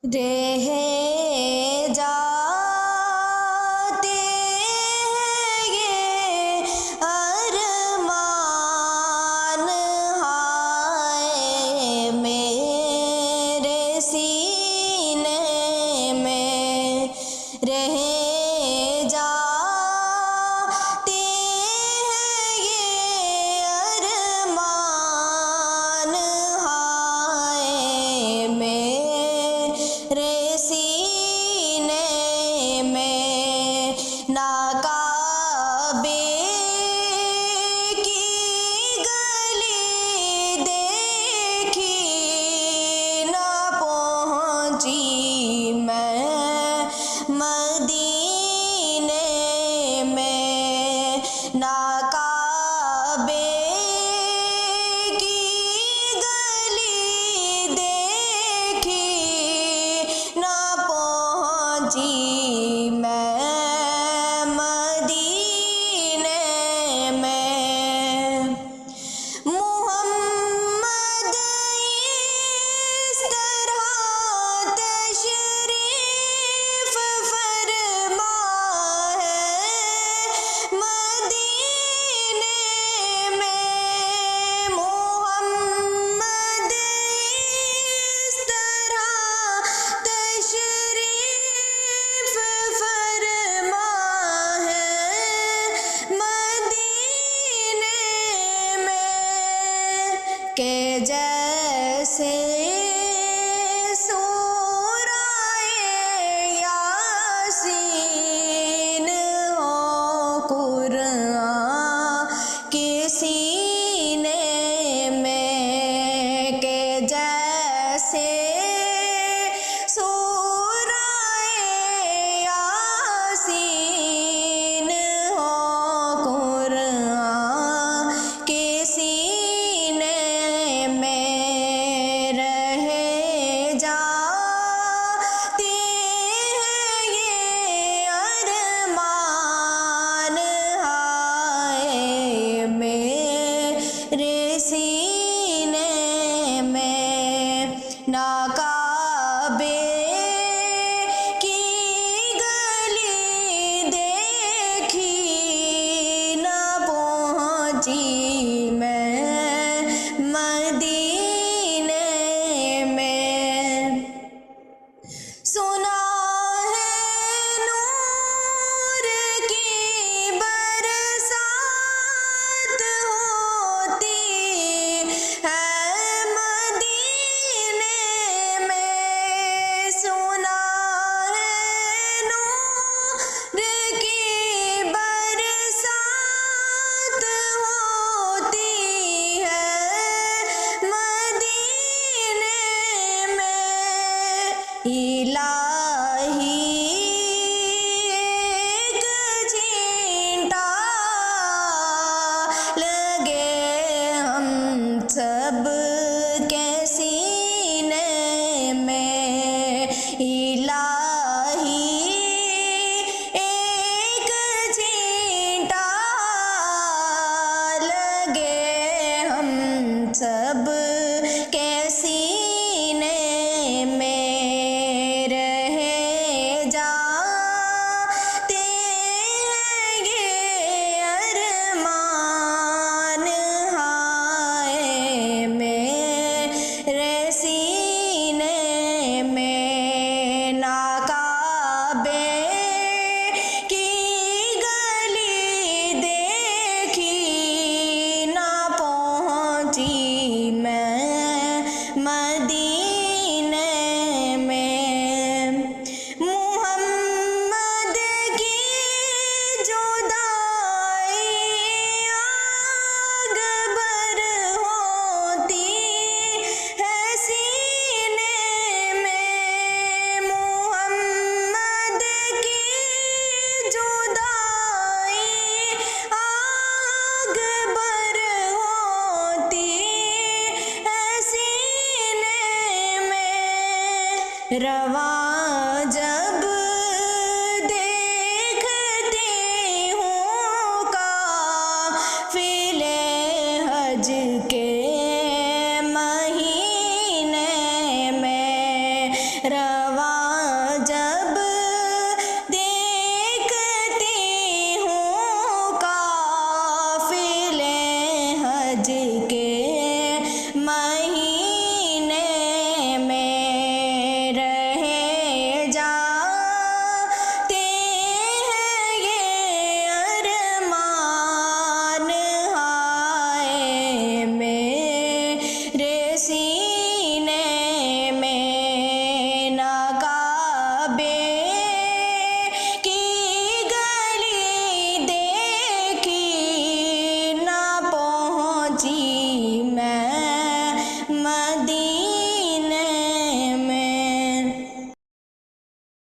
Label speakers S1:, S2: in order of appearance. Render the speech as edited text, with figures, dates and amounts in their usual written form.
S1: رہ جاتے ہیں یہ ارمان، ہائے میرے سینے میں رہ جاتے ہیں یہ ارمان، ہائے میرے سینے میں ناقابے کی گلی دیکھی نہ پہنچی میں مدینے میں، ناقابے کی گلی دیکھی نہ پہنچی میں مدینے میں، محمد اس طرح تشریف فرما ہے مدینے میں، محمد اس طرح تشریف فرما ہے مدینے میں، کہ جیسے سورۂ یاسین ہو قرآن کے سینے میں، کہ جیسے سورۂ یاسین ہو قرآن کے سینے میں رہ جاتے ہیں یہ ارمان، ہائے میرے سینے میں ناقابے کی گلی دیکھی نہ پہنچی میں مدینے میں، سنا ہے نور کی برسات ہوتی ہے مدینے میں، سنا ہے نور کی برسات ہوتی ہے مدینے میں، الہی ایک چھینٹا لگے ہم سب کے سینے میں، الہی ایک چھینٹا لگے ہم سب کے سینے میں رہ جاتے ہیں یہ ارمان، ہائے میرے سینے میں ناقابے کی گلی دیکھی نہ پہنچی میں مدینے میں، محمد کی جدائی آگ بر ہوتی ہے سینے میں، محمد کی جدائی آگ بر ہوتی ہے سینے میں، رواں جب دیکھتی ہوں قافلے حج کے مہینے میں،